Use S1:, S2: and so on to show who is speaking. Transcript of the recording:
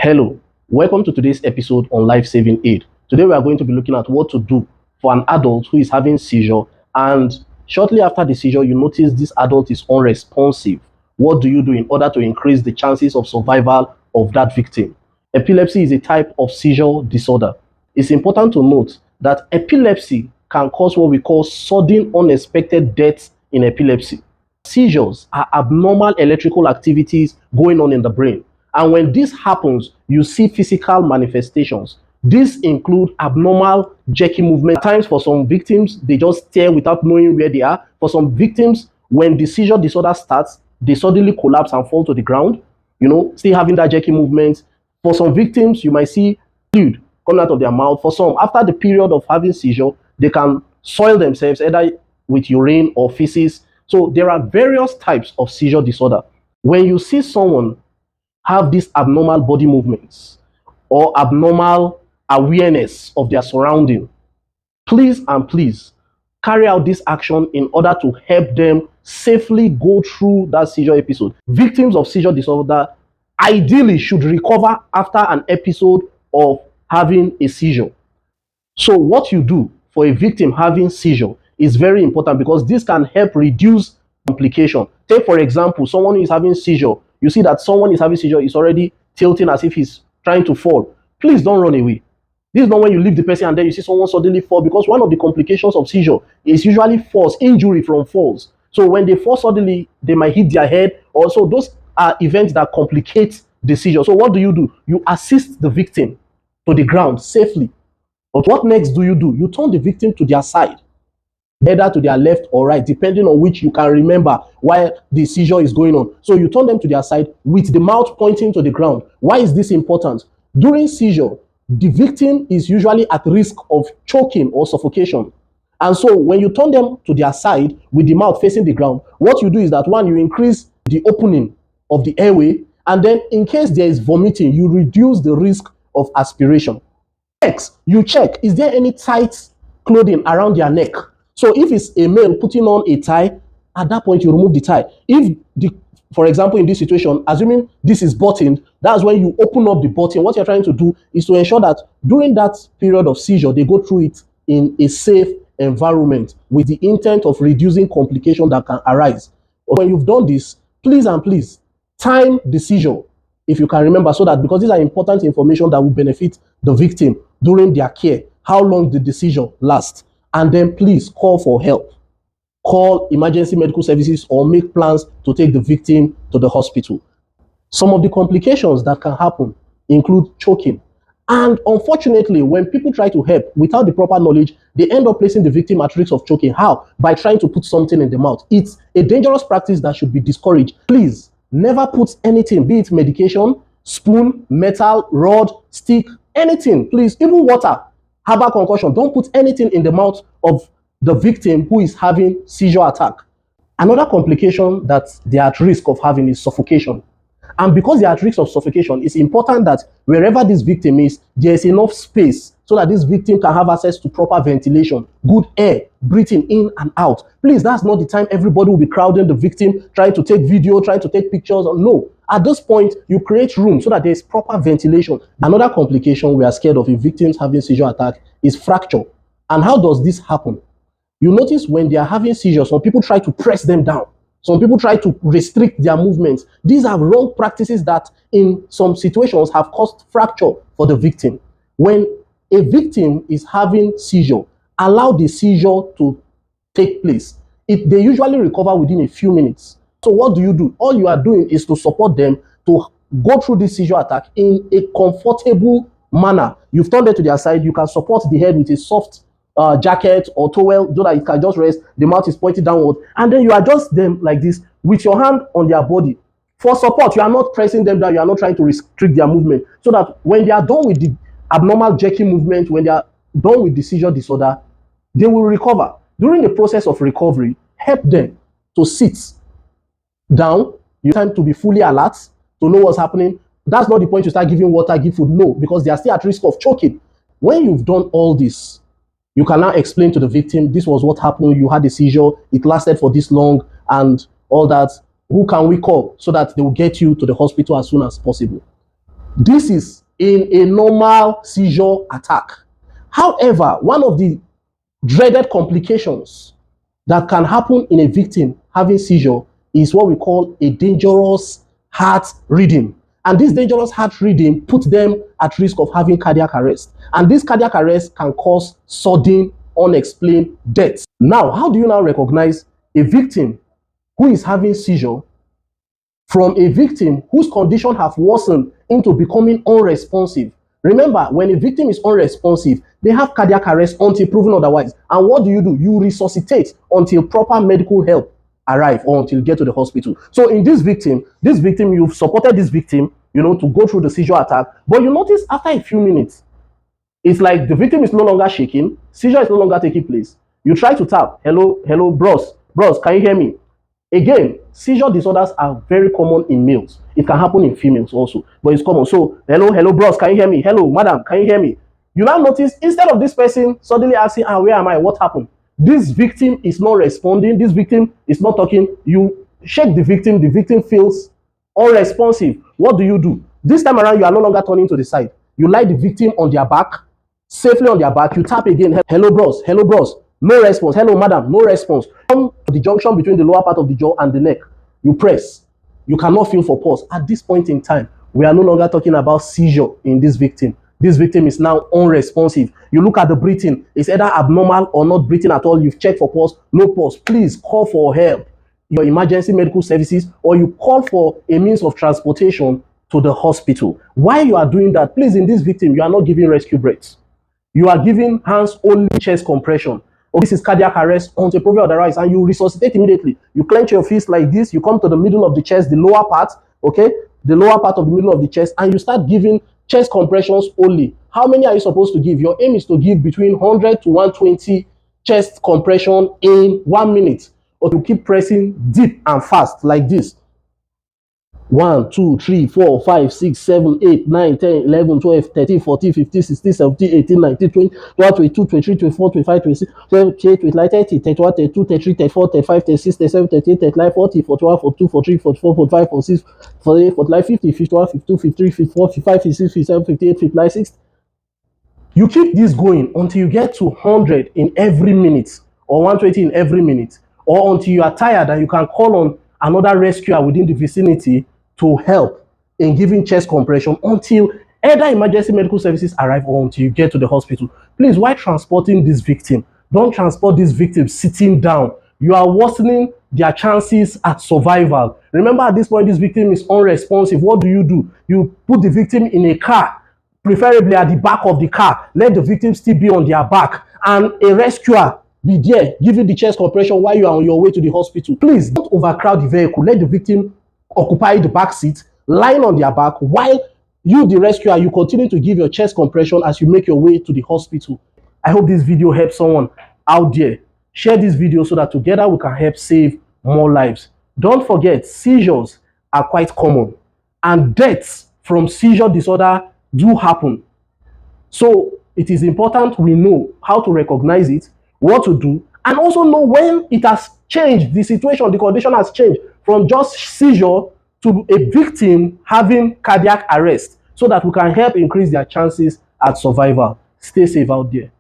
S1: Hello, welcome to today's episode on life-saving aid. Today we are going to be looking at what to do for an adult who is having seizure, and shortly after the seizure you notice this adult is unresponsive. What do you do in order to increase the chances of survival of that victim? Epilepsy is a type of seizure disorder. It's important to note that epilepsy can cause what we call sudden unexpected death in epilepsy. Seizures are abnormal electrical activities going on in the brain. And when this happens, you see physical manifestations. These include abnormal jerky movement. At times, for some victims, they just stare without knowing where they are. For some victims, when the seizure disorder starts, they suddenly collapse and fall to the ground, still having that jerky movement. For some victims, you might see fluid coming out of their mouth. For some, after the period of having seizure, they can soil themselves either with urine or feces. So there are various types of seizure disorder. When you see someone have these abnormal body movements or abnormal awareness of their surrounding, please carry out this action in order to help them safely go through that seizure episode. Victims of seizure disorder ideally should recover after an episode of having a seizure. So what you do for a victim having seizure is very important because this can help reduce complication. Take, for example, someone who is having seizure. You see that someone is having seizure, is already tilting as if he's trying to fall. Please don't run away. This is not when you leave the person and then you see someone suddenly fall, because one of the complications of seizure is usually falls, injury from falls. So when they fall suddenly, they might hit their head. Also, those are events that complicate the seizure. So what do? You assist the victim to the ground safely. But what next do? You turn the victim to their side, either to their left or right, depending on which you can remember while the seizure is going on. So you turn them to their side with the mouth pointing to the ground. Why is this important? During seizure, the victim is usually at risk of choking or suffocation. And so when you turn them to their side with the mouth facing the ground, what you do is that, one, you increase the opening of the airway, and then in case there is vomiting, you reduce the risk of aspiration. Next, you check, is there any tight clothing around their neck? So if it's a male putting on a tie, at that point you remove the tie. For example, in this situation, assuming this is buttoned, that's when you open up the button. What you're trying to do is to ensure that during that period of seizure, they go through it in a safe environment with the intent of reducing complications that can arise. When you've done this, please time the seizure, if you can remember, so that, because these are important information that will benefit the victim during their care. How long did the seizure last? And then please call for help. Call emergency medical services or make plans to take the victim to the hospital. Some of the complications that can happen include choking. And unfortunately, when people try to help without the proper knowledge, they end up placing the victim at risk of choking. How? By trying to put something in the mouth. It's a dangerous practice that should be discouraged. Please, never put anything, be it medication, spoon, metal, rod, stick, anything, please, even water, herbal concoction. Don't put anything in the mouth of the victim who is having seizure attack. Another complication that they are at risk of having is suffocation. And because they are at risk of suffocation, it's important that wherever this victim is, there is enough space so that this victim can have access to proper ventilation, good air, breathing in and out. Please, that's not the time everybody will be crowding the victim, trying to take video, trying to take pictures. No. At this point, you create room so that there is proper ventilation. Another complication we are scared of in victims having seizure attack is fracture. And how does this happen? You notice when they are having seizures, some people try to press them down. Some people try to restrict their movements. These are wrong practices that in some situations have caused fracture for the victim. When a victim is having seizure, allow the seizure to take place. They usually recover within a few minutes. So what do? All you are doing is to support them to go through this seizure attack in a comfortable manner. You've turned them to their side. You can support the head with a soft jacket or towel so that it can just rest. The mouth is pointed downward, and then you adjust them like this with your hand on their body for support. You are not pressing them down. You are not trying to restrict their movement, so that when they are done with the abnormal jerky movement, when they are done with the seizure disorder, they will recover. During the process of recovery, help them to sit down. You time to be fully alert to know what's happening. That's not the point to start giving water, give food. No, because they are still at risk of choking. When you've done all this, you can now explain to the victim, this was what happened, you had a seizure, it lasted for this long, and all that. Who can we call so that they will get you to the hospital as soon as possible? This is in a normal seizure attack. However, one of the dreaded complications that can happen in a victim having seizure is what we call a dangerous heart rhythm. And this dangerous heart rhythm puts them at risk of having cardiac arrest. And this cardiac arrest can cause sudden, unexplained death. Now, how do you now recognize a victim who is having seizure from a victim whose condition have worsened into becoming unresponsive? Remember, when a victim is unresponsive, they have cardiac arrest until proven otherwise. And what do? You resuscitate until proper medical help arrive or until you get to the hospital. So in this victim, you've supported this victim, to go through the seizure attack, but you notice after a few minutes, it's like the victim is no longer shaking, seizure is no longer taking place. You try to tap, hello, bros, can you hear me? Again, seizure disorders are very common in males. It can happen in females also, but it's common. So, hello, bros, can you hear me? Hello, madam, can you hear me? You now notice, instead of this person suddenly asking, where am I? What happened? This victim is not responding. This victim is not talking. You shake the victim feels unresponsive. What do? This time around, you are no longer turning to the side. You lie the victim on their back, safely on their back. You tap again, hello, bros, no response. Hello, madam, no response. From the junction between the lower part of the jaw and the neck, you press. You cannot feel for pulse. At this point in time, we are no longer talking about seizure in this victim. This victim is now unresponsive. You look at the breathing, it's either abnormal or not breathing at all. You've checked for pulse, no pulse. Please call for help, your emergency medical services, or you call for a means of transportation to the hospital. While you are doing that, please, in this victim, you are not giving rescue breaths. You are giving hands only chest compression. Oh, this is cardiac arrest until proven otherwise, and you resuscitate immediately. You clench your fist like this, you come to the middle of the chest, the lower part, okay? The lower part of the middle of the chest, and you start giving chest compressions only. How many are you supposed to give? Your aim is to give between 100 to 120 chest compression in 1 minute, or to keep pressing deep and fast like this. 1, 2, 3, 4, 5, 6, 7, 8, 9, 10, 11, 12, 13, 14, 15, 16, 17, 18, 19, 20, 21, 22, 23, 24, 25, 26, 28, 29, 30, 31, 32, 33, 34, 35, 36, 37, 38, 39, 40, 41, 42, 43, 44, 45, 46, 48, 49, 50, 51, 52, 53, 54, 55, 56, 57, 58, 59, 60. You keep this going until you get to 100 in every minute, or 120 in every minute, or until you are tired and you can call on another rescuer within the vicinity to help in giving chest compression until either emergency medical services arrive or until you get to the hospital. Please, while transporting this victim, don't transport this victim sitting down. You are worsening their chances at survival. Remember, at this point, this victim is unresponsive. What do? You put the victim in a car, preferably at the back of the car. Let the victim still be on their back, and a rescuer be there giving the chest compression while you are on your way to the hospital. Please don't overcrowd the vehicle. Let the victim occupy the back seat, lying on their back, while you, the rescuer, you continue to give your chest compression as you make your way to the hospital. I hope this video helps someone out there. Share this video so that together we can help save more lives. Don't forget, seizures are quite common, and deaths from seizure disorder do happen. So it is important we know how to recognize it, what to do, and also know when it has changed, the situation, the condition has changed from just seizure to a victim having cardiac arrest, so that we can help increase their chances at survival. Stay safe out there.